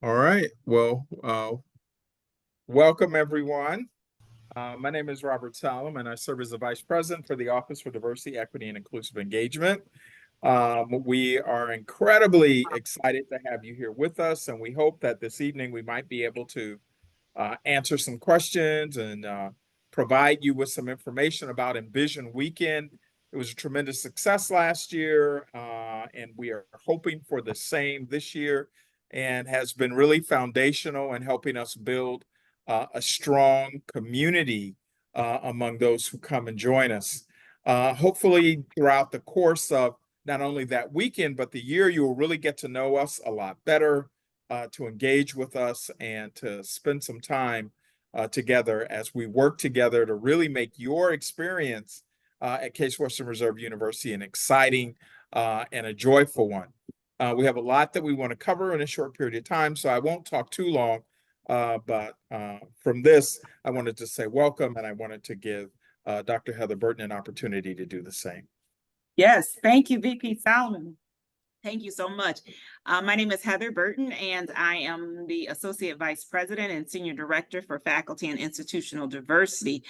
All right. Well, welcome everyone. My name is Robert Salem, and I serve as the Vice President for the Office for Diversity, Equity, and Inclusive Engagement. We are incredibly excited to have you here with us, and we hope that this evening we might be able to answer some questions and provide you with some information about Envision Weekend. It was a tremendous success last year, and we are hoping for the same this year, and has been really foundational in helping us build a strong community among those who come and join us. Hopefully, throughout the course of not only that weekend, but the year, you will really get to know us a lot better, to engage with us and to spend some time together as we work together to really make your experience at Case Western Reserve University an exciting and a joyful one. We have a lot that we want to cover in a short period of time, so I won't talk too long. But from this, I wanted to say welcome, and I wanted to give Dr. Heather Burton an opportunity to do the same. Yes, thank you, VP Solomon. Thank you so much. My name is Heather Burton, and I am the Associate Vice President and Senior Director for Faculty and Institutional Diversity.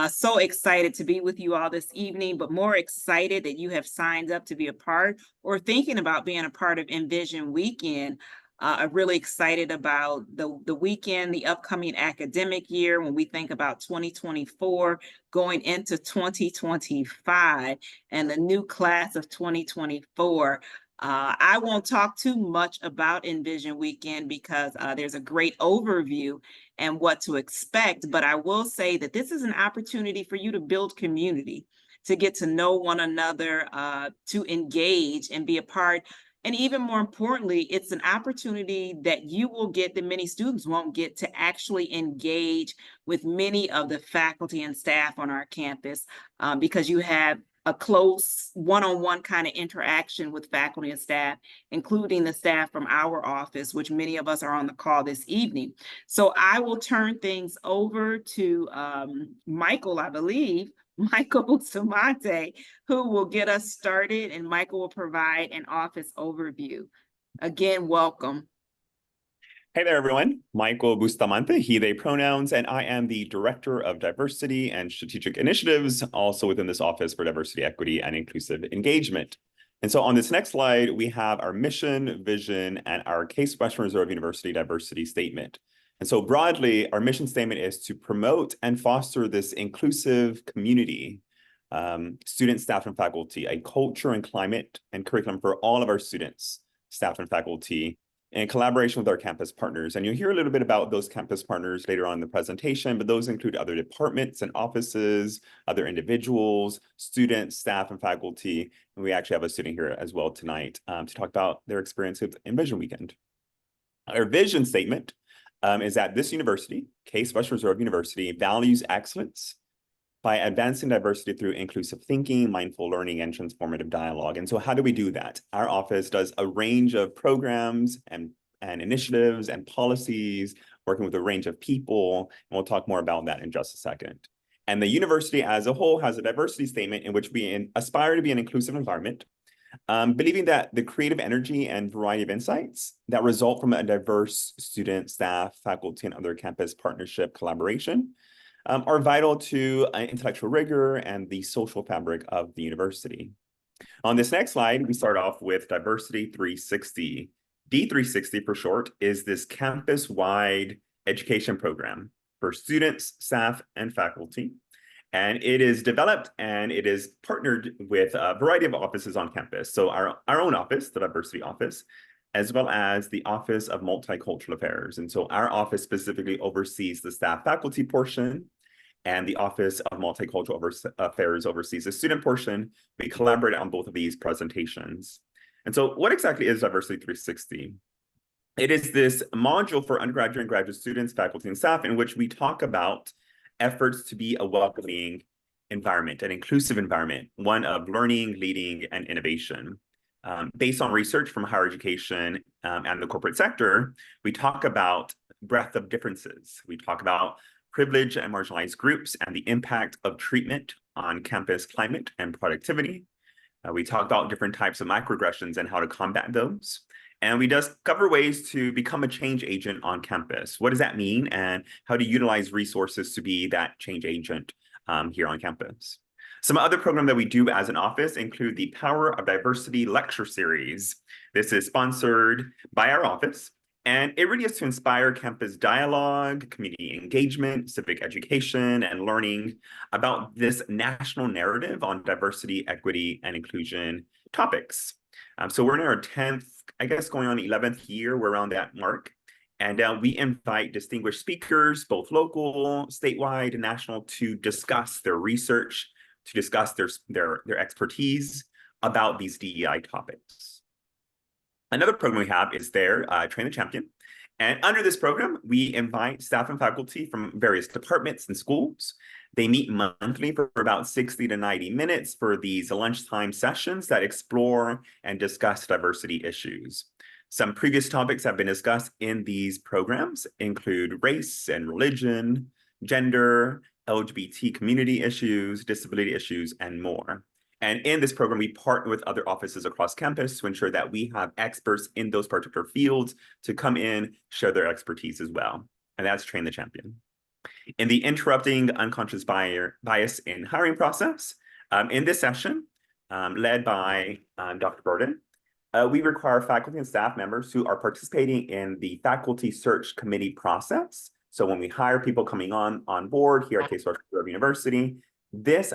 So excited to be with you all this evening, but more excited that you have signed up to be a part or thinking about being a part of Envision Weekend. I'm really excited about the weekend, the upcoming academic year, when we think about 2024 going into 2025 and the new class of 2024. I won't talk too much about Envision Weekend because there's a great overview and what to expect, but I will say that this is an opportunity for you to build community, to get to know one another, to engage and be a part. And even more importantly, it's an opportunity that you will get that many students won't get, to actually engage with many of the faculty and staff on our campus, because you have a close one-on-one kind of interaction with faculty and staff, including the staff from our office, which many of us are on the call this evening. So I will turn things over to Michael, I believe, Michael Bustamante, who will get us started, and Michael will provide an office overview. Again, welcome. Hey there, everyone. Michael Bustamante, he, they pronouns, and I am the Director of Diversity and Strategic Initiatives, also within this Office for Diversity, Equity, and Inclusive Engagement. And so on this next slide, we have our mission, vision, and our Case Western Reserve University diversity statement. And so broadly, our mission statement is to promote and foster this inclusive community, students, staff, and faculty, a culture and climate and curriculum for all of our students, staff, and faculty, in collaboration with our campus partners. And you'll hear a little bit about those campus partners later on in the presentation, but those include other departments and offices, other individuals, students, staff, and faculty. And we actually have a student here as well tonight to talk about their experience with Envision Weekend. Our vision statement is that this university, Case Western Reserve University, values excellence by advancing diversity through inclusive thinking, mindful learning, and transformative dialogue. And so how do we do that? Our office does a range of programs and initiatives and policies, working with a range of people, and we'll talk more about that in just a second. And the university as a whole has a diversity statement in which we aspire to be an inclusive environment, believing that the creative energy and variety of insights that result from a diverse student, staff, faculty, and other campus partnership collaboration are vital to intellectual rigor and the social fabric of the university. On this next slide, we start off with Diversity 360. D360 for short is this campus-wide education program for students, staff, and faculty. And it is developed and it is partnered with a variety of offices on campus. So our own office, the Diversity Office, as well as the Office of Multicultural Affairs. And so our office specifically oversees the staff faculty portion, and the Office of Multicultural Affairs oversees the student portion. We collaborate on both of these presentations. And so what exactly is Diversity 360? It is this module for undergraduate and graduate students, faculty, and staff in which we talk about efforts to be a welcoming environment, an inclusive environment, one of learning, leading, and innovation. Based on research from higher education and the corporate sector, we talk about breadth of differences. We talk about privileged and marginalized groups and the impact of treatment on campus climate and productivity. We talk about different types of microaggressions and how to combat those. And we discover ways to become a change agent on campus. What does that mean, and how to utilize resources to be that change agent here on campus? Some other programs that we do as an office include the Power of Diversity lecture series. This is sponsored by our office, and it really is to inspire campus dialogue, community engagement, civic education, and learning about this national narrative on diversity, equity, and inclusion topics. So we're in our 10th, I guess going on 11th year, we're around that mark. And we invite distinguished speakers, both local, statewide, and national, to discuss their research, to discuss their expertise about these DEI topics. Another program we have is Train the Champion. And under this program, we invite staff and faculty from various departments and schools. They meet monthly for about 60 to 90 minutes for these lunchtime sessions that explore and discuss diversity issues. Some previous topics that have been discussed in these programs include race and religion, gender, LGBT community issues, disability issues, and more. And in this program, we partner with other offices across campus to ensure that we have experts in those particular fields to come in, share their expertise as well. And that's Train the Champion. In the Interrupting Unconscious Bias in Hiring process, in this session, led by Dr. Burden, we require faculty and staff members who are participating in the faculty search committee process. So when we hire people coming on board here at Case Western University, this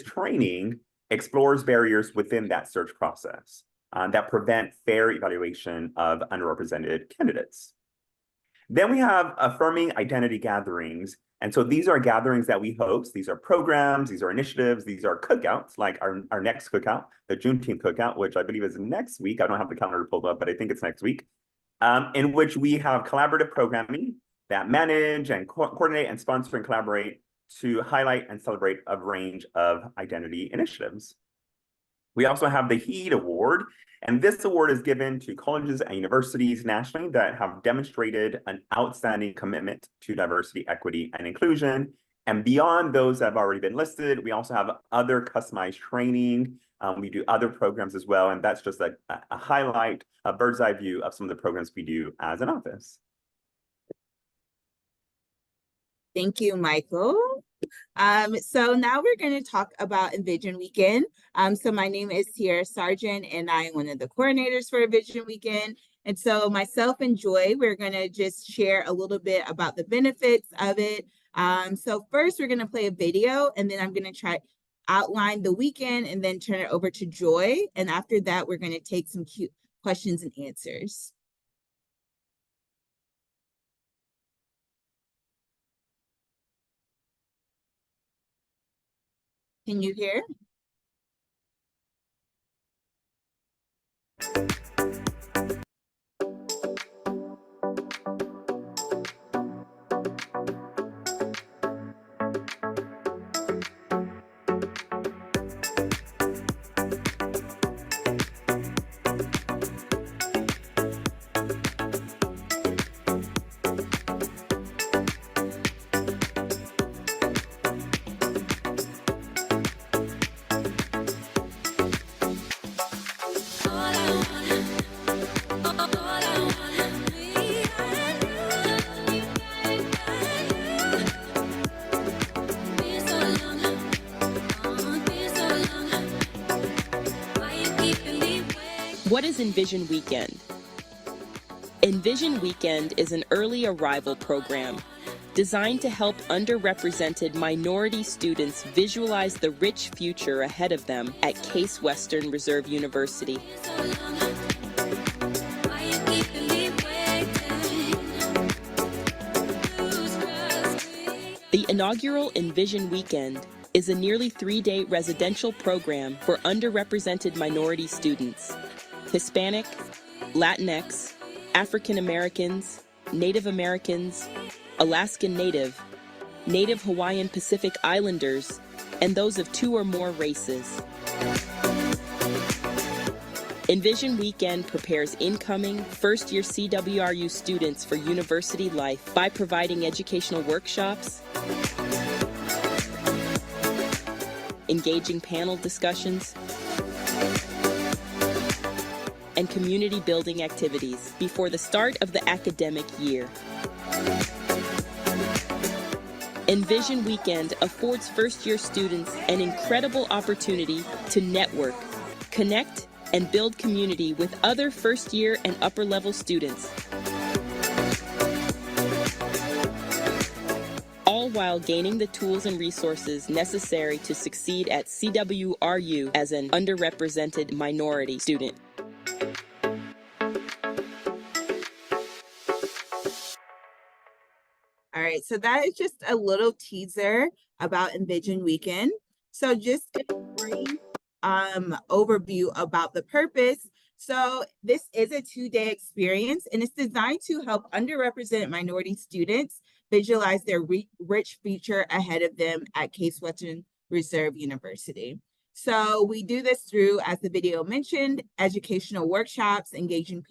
training explores barriers within that search process that prevent fair evaluation of underrepresented candidates. Then we have affirming identity gatherings. And so these are gatherings that we host. These are programs, these are initiatives, these are cookouts, like our next cookout, the Juneteenth cookout, which I believe is next week. I don't have the calendar pulled up, but I think it's next week, in which we have collaborative programming that manage and coordinate and sponsor and collaborate to highlight and celebrate a range of identity initiatives. We also have the HEED Award, and this award is given to colleges and universities nationally that have demonstrated an outstanding commitment to diversity, equity, and inclusion. And beyond those that have already been listed, we also have other customized training. We do other programs as well, and that's just a highlight, a bird's eye view of some of the programs we do as an office. Thank you, Michael. So now we're going to talk about Envision Weekend. So my name is Sierra Sargent, and I am one of the coordinators for Envision Weekend. And so myself and Joy, we're going to just share a little bit about the benefits of it. So first, we're going to play a video, and then I'm going to try outline the weekend and then turn it over to Joy. And after that, we're going to take some cute questions and answers. Can you hear? What is Envision Weekend? Envision Weekend is an early arrival program designed to help underrepresented minority students visualize the rich future ahead of them at Case Western Reserve University. The inaugural Envision Weekend is a nearly 3-day residential program for underrepresented minority students. Hispanic, Latinx, African Americans, Native Americans, Alaskan Native, Native Hawaiian Pacific Islanders, and those of 2 or more races. Envision Weekend prepares incoming first-year CWRU students for university life by providing educational workshops, engaging panel discussions, and community building activities before the start of the academic year. Envision Weekend affords first-year students an incredible opportunity to network, connect, and build community with other first-year and upper-level students, all while gaining the tools and resources necessary to succeed at CWRU as an underrepresented minority student. All right, so that is just a little teaser about Envision Weekend. So just a brief overview about the purpose. So this is a 2-day experience, and it's designed to help underrepresented minority students visualize their rich future ahead of them at Case Western Reserve University. So we do this through, as the video mentioned, educational workshops, engaging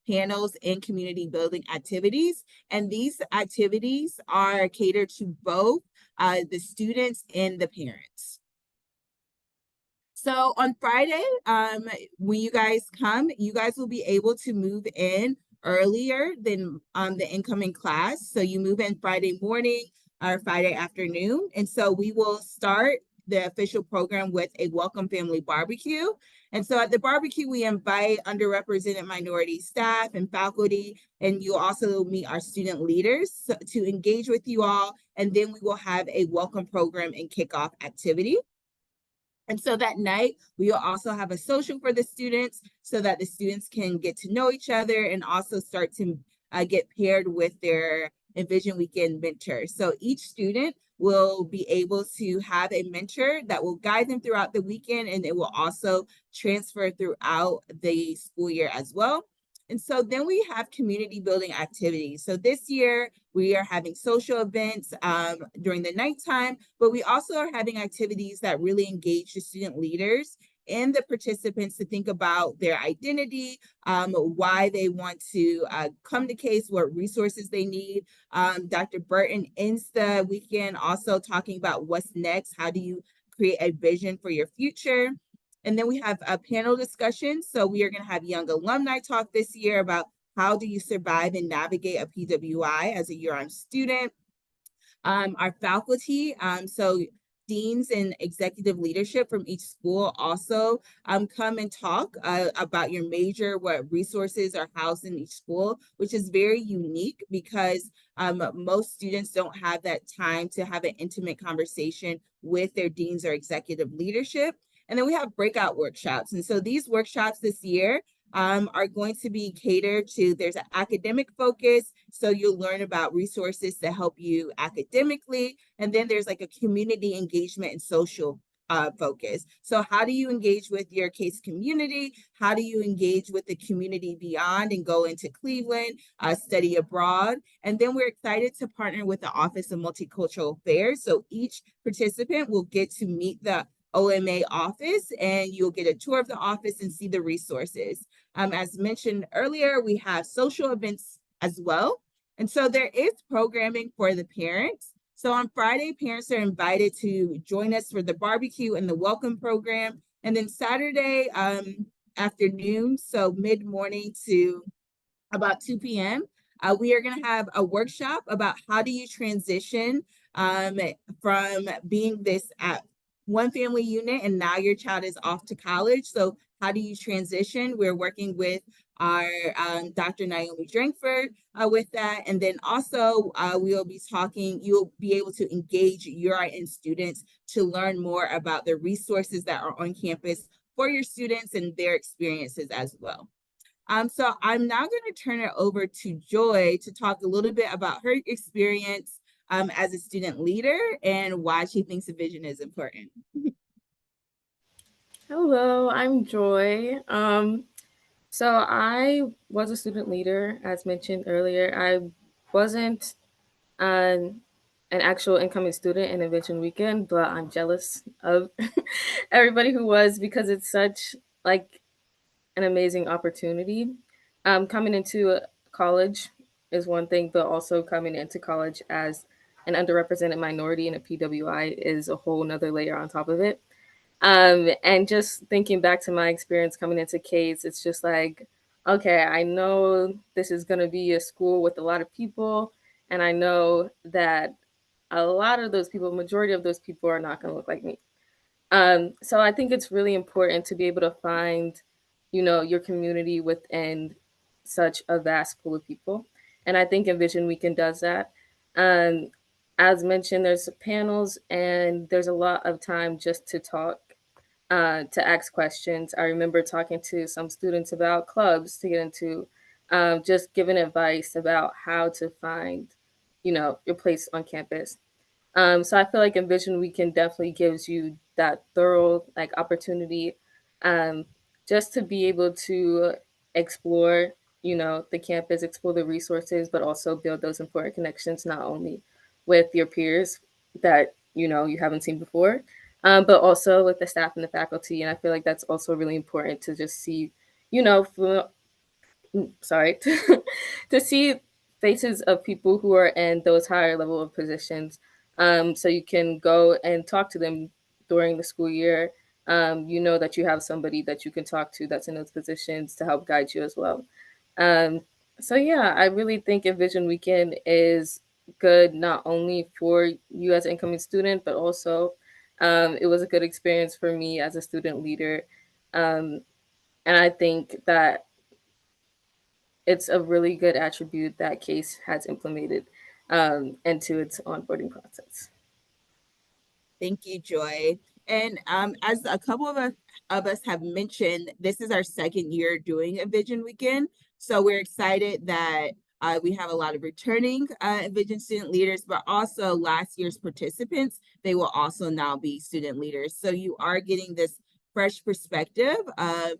panels, and community building activities. And these activities are catered to both the students and the parents. So on Friday, when you guys come, you guys will be able to move in earlier than the incoming class. So you move in Friday morning or Friday afternoon. And so we will start the official program with a welcome family barbecue. And so at the barbecue, we invite underrepresented minority staff and faculty, and you'll also meet our student leaders to engage with you all. And then we will have a welcome program and kickoff activity. And so that night, we will also have a social for the students so that the students can get to know each other and also start to get paired with their Envision Weekend mentor. So each student will be able to have a mentor that will guide them throughout the weekend, and it will also transfer throughout the school year as well. And so then we have community building activities. So this year we are having social events during the nighttime, but we also are having activities that really engage the student leaders and the participants to think about their identity, why they want to come to Case, what resources they need. Dr. Burton ends the weekend also talking about what's next. How do you create a vision for your future? And then we have a panel discussion. So we are going to have young alumni talk this year about how do you survive and navigate a PWI as a year-round student. Our faculty, so deans and executive leadership from each school also come and talk about your major, what resources are housed in each school, which is very unique because most students don't have that time to have an intimate conversation with their deans or executive leadership. And then we have breakout workshops. And so these workshops this year are going to be catered to, there's an academic focus, so you'll learn about resources to help you academically. And then there's like a community engagement and social focus. So how do you engage with your Case community? How do you engage with the community beyond and go into Cleveland, study abroad? And then we're excited to partner with the Office of Multicultural Affairs. So each participant will get to meet the OMA office, and you'll get a tour of the office and see the resources. As mentioned earlier, we have social events as well. And so there is programming for the parents. So on Friday, parents are invited to join us for the barbecue and the welcome program. And then Saturday afternoon, so mid-morning to about 2 p.m., we are going to have a workshop about how do you transition from being this one family unit and now your child is off to college. So how do you transition? We're working with our Dr. Naomi Drinkford with that. And then also we'll be talking, you'll be able to engage URN students to learn more about the resources that are on campus for your students and their experiences as well. So I'm now going to turn it over to Joy to talk a little bit about her experience as a student leader and why she thinks Envision is important. Hello, I'm Joy. So I was a student leader, as mentioned earlier. I wasn't an actual incoming student in Envision Weekend, but I'm jealous of everybody who was because it's such like an amazing opportunity. Coming into college is one thing, but also coming into college as an underrepresented minority in a PWI is a whole nother layer on top of it. And just thinking back to my experience coming into Cades, it's just like, okay, I know this is going to be a school with a lot of people, and I know that a lot of those people, majority of those people, are not going to look like me. So I think it's really important to be able to find, your community within such a vast pool of people. And I think Envision Weekend does that. Um, as mentioned, there's panels and there's a lot of time just to talk, to ask questions. I remember talking to some students about clubs to get into, just giving advice about how to find, your place on campus. So I feel like Envision Weekend definitely gives you that thorough opportunity, um, just to be able to explore, the campus, explore the resources, but also build those important connections not only with your peers that you haven't seen before, but also with the staff and the faculty. And I feel like that's also really important to just see, for, sorry, to see faces of people who are in those higher level of positions. So you can go and talk to them during the school year. You know that you have somebody that you can talk to that's in those positions to help guide you as well. Um, so yeah, I really think Envision Weekend is good not only for you as an incoming student, but also it was a good experience for me as a student leader. Um, and I think that it's a really good attribute that Case has implemented into its onboarding process. Thank you, Joy. And as a couple of us have mentioned, this is our second year doing Envision Weekend. So we're excited that we have a lot of returning Envision student leaders, but also last year's participants, they will also now be student leaders. So you are getting this fresh perspective of